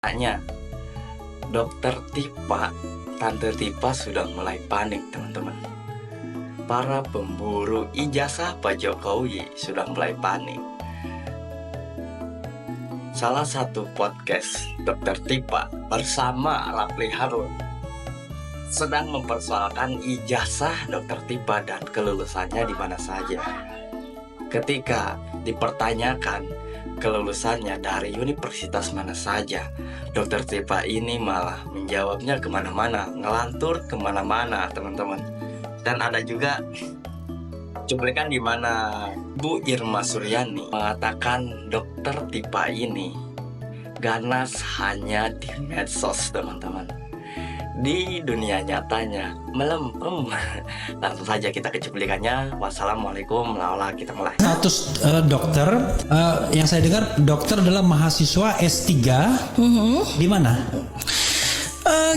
Hanya Dokter Tipa, Tante Tipa sudah mulai panik teman-teman. Para pemburu ijazah Pak Jokowi sudah mulai panik. Salah satu podcast Dokter Tipa bersama Rapli Harun sedang mempersoalkan ijazah Dokter Tipa dan kelulusannya di mana saja. Ketika dipertanyakan kelulusannya dari universitas mana saja, Dokter Tipa ini malah menjawabnya kemana-mana, ngelantur kemana-mana teman-teman. Dan ada juga cuplikan di mana Bu Irma Suryani mengatakan Dokter Tipa ini ganas hanya di medsos teman-teman. Di dunia nyatanya melempem. Langsung saja kita ke cuplikannya. Wassalamualaikum, kita mulai. Status dokter, yang saya dengar dokter adalah mahasiswa S3 di mana?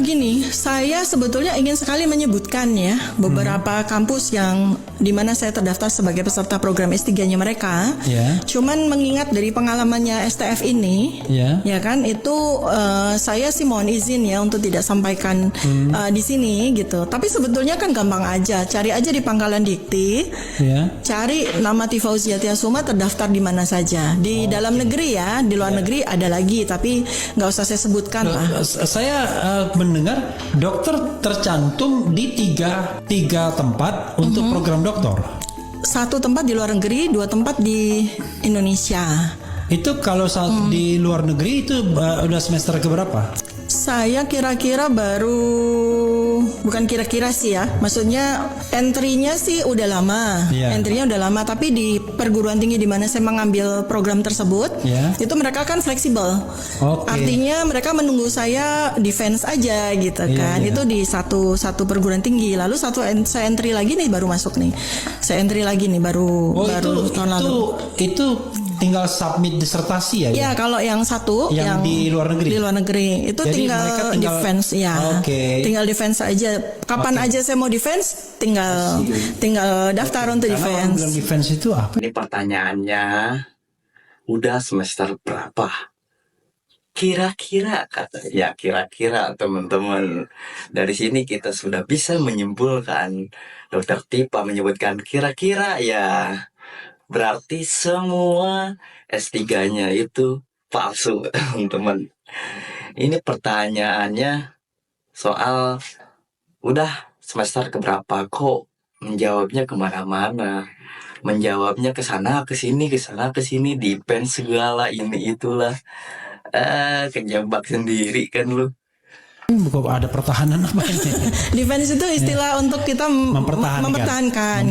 Gini, saya sebetulnya ingin sekali menyebutkan ya beberapa kampus yang dimana saya terdaftar sebagai peserta program S3-nya mereka. Cuman mengingat dari pengalamannya STF ini, ya kan itu saya sih mohon izin ya untuk tidak sampaikan di sini gitu. Tapi sebetulnya kan gampang aja, cari aja di Pangkalan Dikti, cari nama Tifauzia Tiasuma terdaftar di mana saja. Di dalam negeri ya, di luar negeri ada lagi, tapi nggak usah saya sebutkan lah. Saya mendengar dokter tercantum di tiga tempat untuk program doktor. Satu tempat di luar negeri, 2 tempat di Indonesia. Itu kalau di luar negeri itu udah semester keberapa? Saya kira-kira bukan kira-kira sih ya, maksudnya entry-nya sih udah lama, entry-nya udah lama, tapi di perguruan tinggi di mana saya mengambil program tersebut, itu mereka kan fleksibel, artinya mereka menunggu saya defense aja gitu kan, itu di satu perguruan tinggi, lalu saya entry lagi nih baru masuk nih, saya entry lagi nih baru tahun lalu. Itu tinggal submit disertasi ya? Iya, kalau yang satu yang di luar negeri. Di luar negeri itu tinggal defense ya. Tinggal defense aja. Kapan aja saya mau defense, tinggal daftar untuk defense. Kalau defense itu apa? Ini pertanyaannya, udah semester berapa? Kira-kira katanya, kira-kira teman-teman. Dari sini kita sudah bisa menyimpulkan Dokter Tipa menyebutkan kira-kira ya. Berarti semua S3-nya itu palsu, teman-teman. Ini pertanyaannya soal udah semester keberapa kok menjawabnya kemana-mana. Menjawabnya kesana kesini depend segala ini itulah. Kejebak sendiri kan lu. Bukan ada pertahanan apa ini? Defense itu istilah untuk kita mempertahankan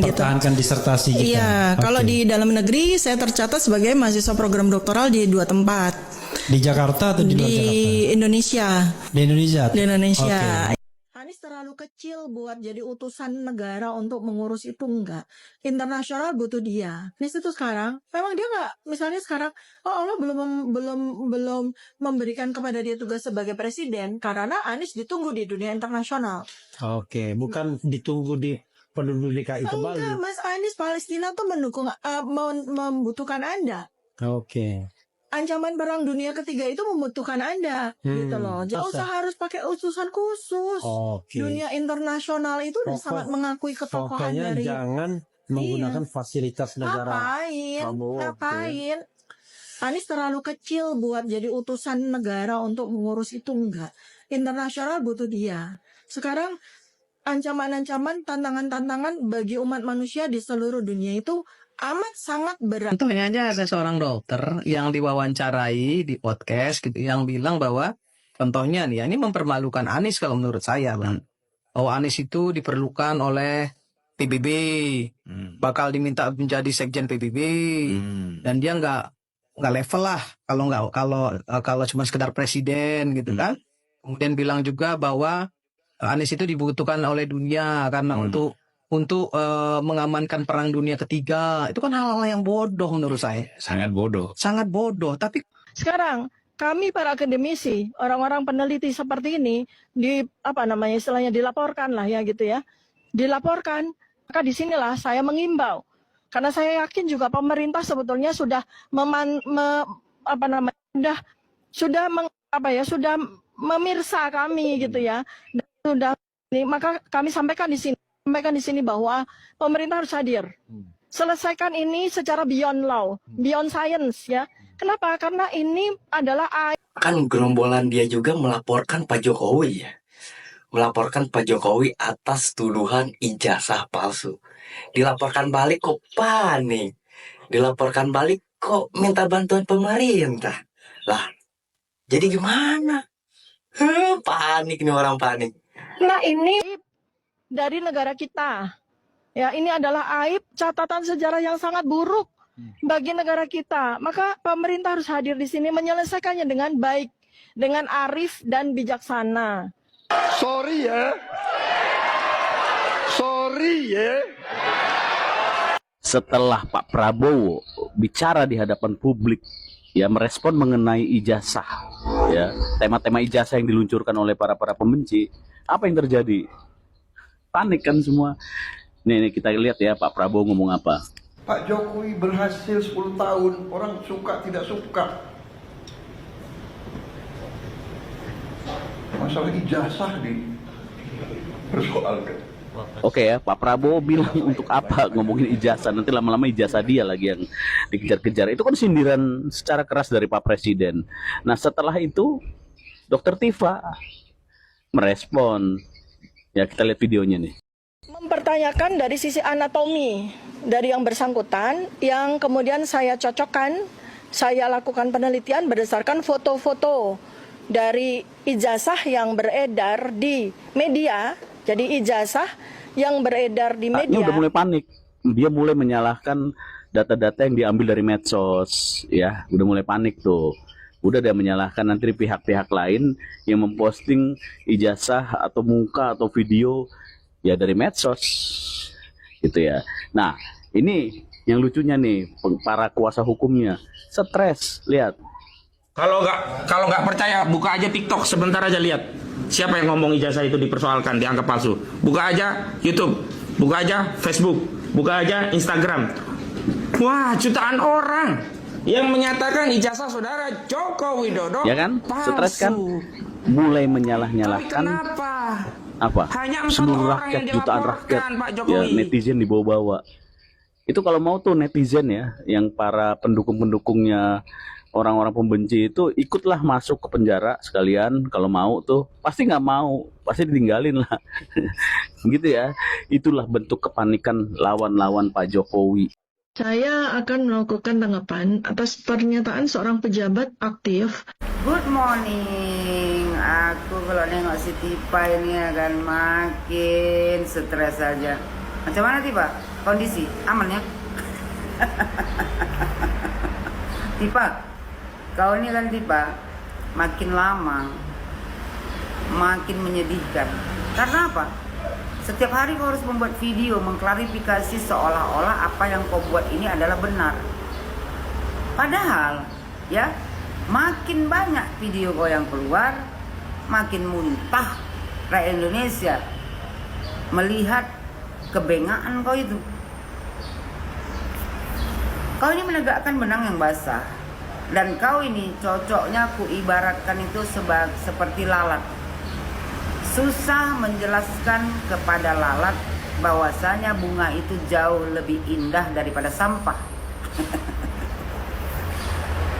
disertasi kita. Iya, kalau di dalam negeri saya tercatat sebagai mahasiswa program doktoral di 2 tempat. Di Jakarta atau di luar Jakarta? Di Indonesia. Di Indonesia. Di Indonesia. Anies terlalu kecil buat jadi utusan negara untuk mengurus itu, enggak. Internasional butuh dia. Anies itu sekarang, memang dia enggak, misalnya sekarang, Allah belum memberikan kepada dia tugas sebagai presiden karena Anies ditunggu di dunia internasional. Bukan ditunggu di penduduk DKI kembali. Enggak, Mas Anies Palestina tuh membutuhkan Anda. Ancaman perang dunia ketiga itu membutuhkan Anda, gitu loh. Jadi usah harus pakai utusan khusus. Dunia internasional itu udah sangat mengakui ketokohan dari. Jangan menggunakan fasilitas negara. Ngapain? Anies terlalu kecil buat jadi utusan negara untuk mengurus itu, enggak. Internasional butuh dia. Sekarang ancaman-ancaman, tantangan-tantangan bagi umat manusia di seluruh dunia itu amat sangat berat. Contohnya aja ada seorang dokter yang diwawancarai di podcast gitu yang bilang bahwa contohnya nih, ini mempermalukan Anies kalau menurut saya, Bang. Bahwa Anies itu diperlukan oleh PBB, bakal diminta menjadi sekjen PBB, dan dia nggak level lah kalau cuma sekedar presiden gitu kan. Kemudian bilang juga bahwa Anies itu dibutuhkan oleh dunia karena untuk mengamankan perang dunia ketiga. Itu kan hal-hal yang bodoh menurut saya. Sangat bodoh. Tapi sekarang kami para akademisi, orang-orang peneliti seperti ini istilahnya dilaporkan lah ya gitu ya. Dilaporkan, maka disinilah saya mengimbau. Karena saya yakin juga pemerintah sebetulnya sudah sudah memirsa kami gitu ya. Dan sudah ini, maka kami sampaikan di sini bahwa pemerintah harus hadir. Selesaikan ini secara beyond law, beyond science ya. Kenapa? Karena ini adalah Kan gerombolan dia juga melaporkan Pak Jokowi ya. Melaporkan Pak Jokowi atas tuduhan ijazah palsu. Dilaporkan balik kok panik. Dilaporkan balik kok minta bantuan pemerintah. Lah, jadi gimana? Panik nih orang panik. Nah ini dari negara kita. Ya, ini adalah aib, catatan sejarah yang sangat buruk bagi negara kita. Maka pemerintah harus hadir di sini menyelesaikannya dengan baik, dengan arif dan bijaksana. Sorry ya. Setelah Pak Prabowo bicara di hadapan publik, ya merespon mengenai ijazah, ya tema-tema ijazah yang diluncurkan oleh para pembenci, apa yang terjadi? Panik kan semua. Nih kita lihat ya Pak Prabowo ngomong apa. Pak Jokowi berhasil 10 tahun, orang suka tidak suka. Masalah ijazah dipersoalkan. Oke ya, Pak Prabowo bilang untuk apa ngomongin ijazah, nanti lama-lama ijazah dia lagi yang dikejar-kejar. Itu kan sindiran secara keras dari Pak Presiden. Nah setelah itu Dr. Tifa merespon. Ya kita lihat videonya nih. Mempertanyakan dari sisi anatomi dari yang bersangkutan, yang kemudian saya cocokkan, saya lakukan penelitian berdasarkan foto-foto dari ijazah yang beredar di media. Jadi ijazah yang beredar di media. Ini udah mulai panik. Dia mulai menyalahkan data-data yang diambil dari medsos, ya. Udah mulai panik tuh. Udah dia menyalahkan nanti pihak-pihak lain yang memposting ijazah atau muka atau video ya dari medsos, gitu ya. Nah, ini yang lucunya nih, para kuasa hukumnya stres. Lihat. Kalau nggak percaya, buka aja TikTok sebentar aja, lihat siapa yang ngomong ijazah itu dipersoalkan, dianggap palsu. Buka aja YouTube, buka aja Facebook, buka aja Instagram. Wah, jutaan orang yang menyatakan ijazah saudara Joko Widodo Ya kan? palsu. Stres kan? Mulai menyalah-nyalahkan Kenapa? apa? Hanya 4 Seluruh orang rakyat, yang jutaan dilaporkan, rakyat. Pak Ya, Jokowi. netizen dibawa-bawa. Itu kalau mau tuh netizen ya, yang para pendukung-pendukungnya orang-orang pembenci itu ikutlah masuk ke penjara sekalian. Kalau mau tuh pasti nggak mau, pasti ditinggalin lah. Gitu ya. Itulah bentuk kepanikan lawan-lawan Pak Jokowi. Saya akan melakukan tanggapan atas pernyataan seorang pejabat aktif. Good morning. Aku kalau nengok si Tipa ini akan makin stres saja. Macam mana Tipa? Kondisi aman ya? Tipa, kau ini kan Tipa makin lama makin menyedihkan. Karena apa? Setiap hari kau harus membuat video mengklarifikasi seolah-olah apa yang kau buat ini adalah benar. Padahal ya, makin banyak video kau yang keluar, makin muntah rakyat Indonesia melihat kebengaan kau itu. Kau ini menegakkan benang yang basah. Dan kau ini cocoknya ku ibaratkan itu seperti lalat. Susah menjelaskan kepada lalat bahwasanya bunga itu jauh lebih indah daripada sampah.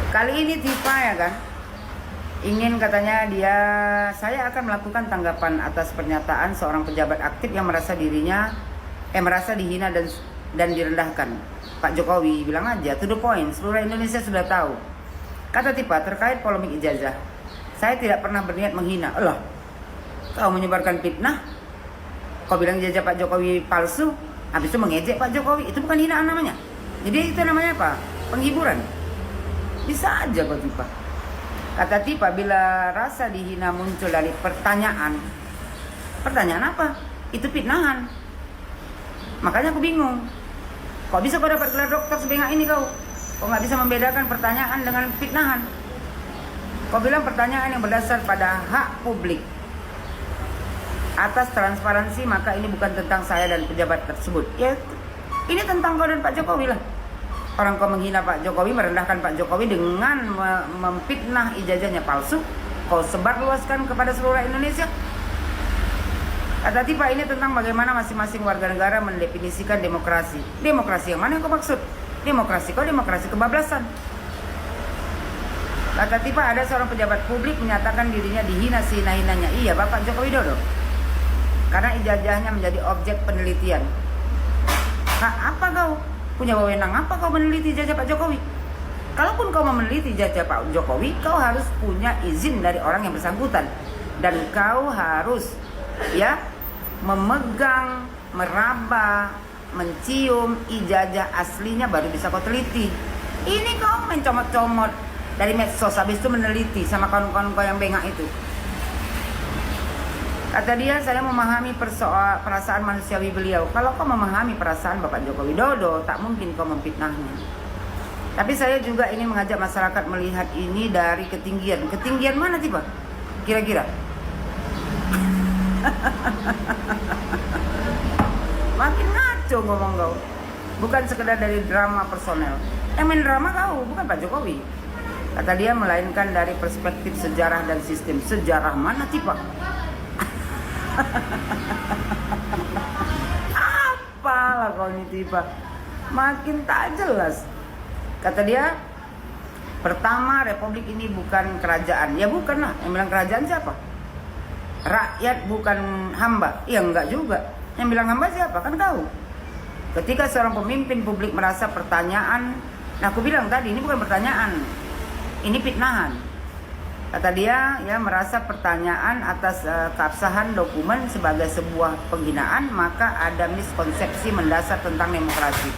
Kali ini Tifa ya kan, ingin katanya saya akan melakukan tanggapan atas pernyataan seorang pejabat aktif yang merasa merasa dihina dan direndahkan. Pak Jokowi bilang aja, to the point, seluruh Indonesia sudah tahu. Kata Tifa terkait polemik ijazah, saya tidak pernah berniat menghina. Allah, kau menyebarkan fitnah, kau bilang ijazah Pak Jokowi palsu, habis itu mengejek Pak Jokowi, itu bukan hinaan namanya. Jadi itu namanya apa? Penghiburan. Bisa aja kok Tifa. Kata Tifa, bila rasa dihina muncul dari pertanyaan apa? Itu fitnahan. Makanya aku bingung. Kok bisa kau dapat gelar dokter sebengak ini kau? Kok nggak bisa membedakan pertanyaan dengan fitnahan? Kau bilang pertanyaan yang berdasar pada hak publik atas transparansi, maka ini bukan tentang saya dan pejabat tersebut. Ya, ini tentang kau dan Pak Jokowi lah. Orang kau menghina Pak Jokowi, merendahkan Pak Jokowi dengan memfitnah ijazahnya palsu. kau sebarluaskan kepada seluruh Indonesia? Kata Tipa ini tentang bagaimana masing-masing warga negara mendefinisikan demokrasi. Demokrasi yang mana yang kau maksud? Demokrasi kebablasan. Kata Tipa ada seorang pejabat publik menyatakan dirinya dihina sehina-hinanya. Iya, Bapak Joko Widodo. Karena ijazahnya menjadi objek penelitian. Nah, apa kau? Punya wewenang apa kau meneliti ijazah Pak Jokowi? Kalaupun kau mau meneliti ijazah Pak Jokowi, kau harus punya izin dari orang yang bersangkutan. Dan kau harus memegang, meraba, mencium ijazah aslinya baru bisa kau teliti. Ini kau mencomot-comot dari medsos, habis itu meneliti sama kawan-kawan kau yang bengak itu. Kata dia, saya memahami perasaan manusiawi beliau. Kalau kau memahami perasaan Bapak Joko Widodo, tak mungkin kau memfitnahnya. Tapi saya juga ingin mengajak masyarakat melihat ini dari ketinggian. Ketinggian mana Tipa? Kira-kira? Makin ngaco ngomong kau. Bukan sekedar dari drama personel. Yang main drama kau, bukan Pak Jokowi. Kata dia, melainkan dari perspektif sejarah dan sistem. Sejarah mana Tipa? Apalah kau ini Tipa, makin tak jelas. Kata dia, pertama republik ini bukan kerajaan. Ya bukan lah, yang bilang kerajaan siapa? Rakyat bukan hamba. Ya enggak juga, yang bilang hamba siapa? Kan kau. Ketika seorang pemimpin publik merasa pertanyaan, nah aku bilang tadi ini bukan pertanyaan, ini fitnahan. Kata dia, merasa pertanyaan atas keabsahan dokumen sebagai sebuah penghinaan, maka ada miskonsepsi mendasar tentang demokrasi.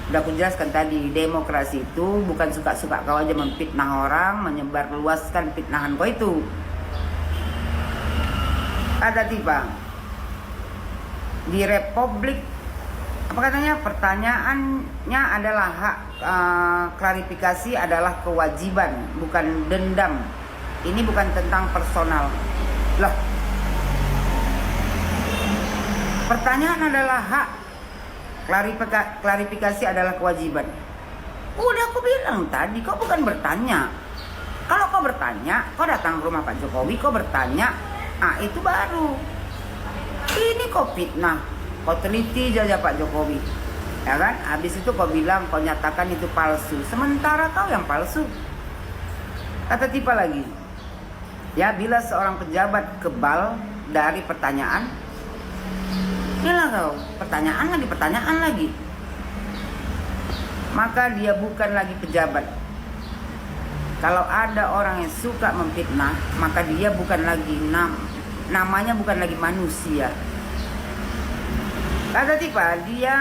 Udah aku jelaskan tadi, demokrasi itu bukan suka-suka kau aja memfitnah orang, menyebarluaskan fitnahan kau itu. Kata Tipa, di republik, apa katanya, pertanyaannya adalah hak, klarifikasi adalah kewajiban, bukan dendam. Ini bukan tentang personal. Lah, pertanyaan adalah hak, klarifikasi adalah kewajiban. Udah aku bilang tadi, kau bukan bertanya. Kalau kau bertanya, kau datang ke rumah Pak Jokowi, kau bertanya, itu baru. Ini kau fitnah, kau teliti ijazah Pak Jokowi, ya kan? Habis itu kau bilang, kau nyatakan itu palsu. Sementara kau yang palsu. Kata Tipa lagi, bila seorang pejabat kebal dari pertanyaan, inilah kau, pertanyaan lagi, maka dia bukan lagi pejabat. Kalau ada orang yang suka memfitnah, maka dia bukan lagi namanya bukan lagi manusia. Kata Tipa, dia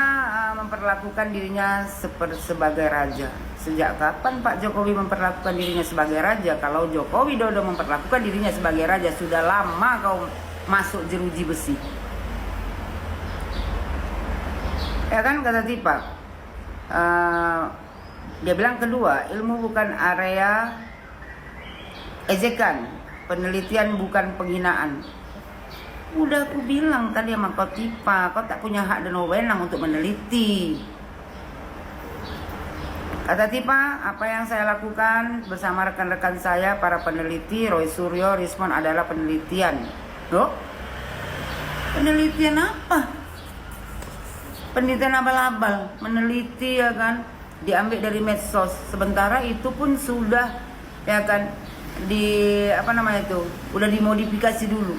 memperlakukan dirinya sebagai raja. Sejak kapan Pak Jokowi memperlakukan dirinya sebagai raja? Kalau Joko Widodo memperlakukan dirinya sebagai raja, sudah lama kau masuk jeruji besi. Ya kan, kata Tipa. Dia bilang kedua, ilmu bukan area ejekan, penelitian bukan penghinaan. Udah aku bilang tadi sama kau Tipa, kau tak punya hak dan wewenang untuk meneliti. Kata Tipa, apa yang saya lakukan bersama rekan-rekan saya, para peneliti, Roy Suryo, Rismon adalah penelitian. Loh? Penelitian apa? Penelitian abal-abal, meneliti ya kan, diambil dari medsos. Sementara itu pun sudah ya kan udah dimodifikasi dulu.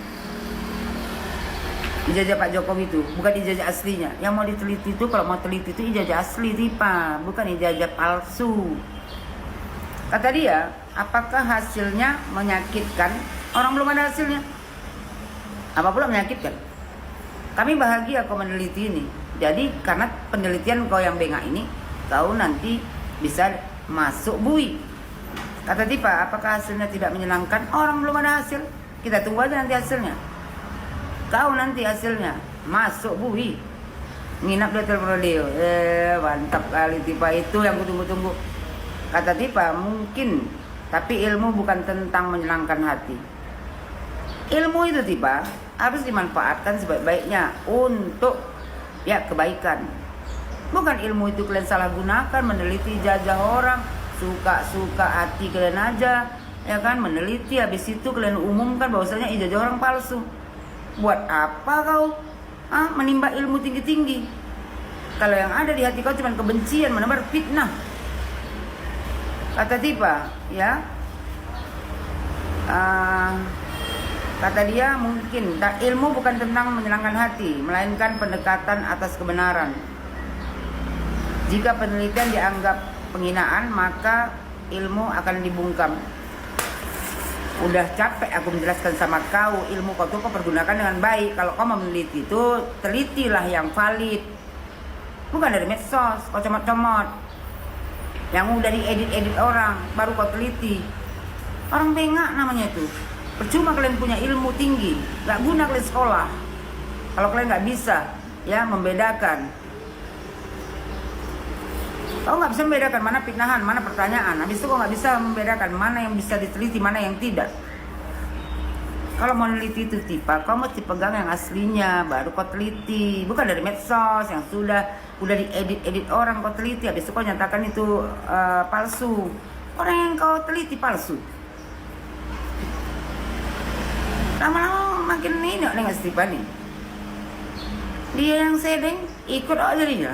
Ijazah Pak Jokowi itu bukan ijazah aslinya. Yang mau diteliti itu, kalau mau teliti itu ijazah asli Tipa, bukan ijazah palsu. Kata dia, apakah hasilnya menyakitkan? Orang belum ada hasilnya. Apa pula menyakitkan? Kami bahagia kau meneliti ini. Jadi karena penelitian kau yang bengak ini, kau nanti bisa masuk BUI. Kata Tipa, apakah hasilnya tidak menyenangkan? Orang belum ada hasil. Kita tunggu aja nanti hasilnya. Kau nanti hasilnya masuk BUI, nginap di Hotel Prodeo. Mantap kali Tipa, itu yang kutunggu-tunggu. Kata Tipa, mungkin, tapi ilmu bukan tentang menyenangkan hati. Ilmu itu Tipa harus dimanfaatkan sebaik-baiknya untuk kebaikan. Bukan ilmu itu kalian salah gunakan meneliti ijazah orang, suka-suka hati kalian aja. ya kan, meneliti, habis itu kalian umumkan bahwasanya ijazah orang palsu. Buat apa kau menimba ilmu tinggi-tinggi kalau yang ada di hati kau cuma kebencian, menebar fitnah? Kata Tipa, ya, kata dia, mungkin ilmu bukan tentang menyenangkan hati, melainkan pendekatan atas kebenaran. Jika penelitian dianggap penghinaan, maka ilmu akan dibungkam. Udah capek aku menjelaskan sama kau, ilmu kau tuh kau pergunakan dengan baik. Kalau kau mau meneliti itu, telitilah yang valid, bukan dari medsos, kau comot-comot yang udah diedit-edit orang, baru kau teliti. Orang bengak namanya itu. Percuma kalian punya ilmu tinggi, gak guna kalian sekolah kalau kalian gak bisa ya membedakan. Kau nggak bisa membedakan mana fitnahan, mana pertanyaan. Habis itu kau nggak bisa membedakan mana yang bisa diteliti, mana yang tidak. Kalau mau neliti itu Tipa, kau mesti pegang yang aslinya, baru kau teliti. Bukan dari medsos yang udah diedit-edit orang kau teliti. Habis itu kau nyatakan itu palsu. Orang yang kau teliti palsu. Lama-lama makin ini dengan Tipa nih. Dia yang sedeng, ikut aja dia.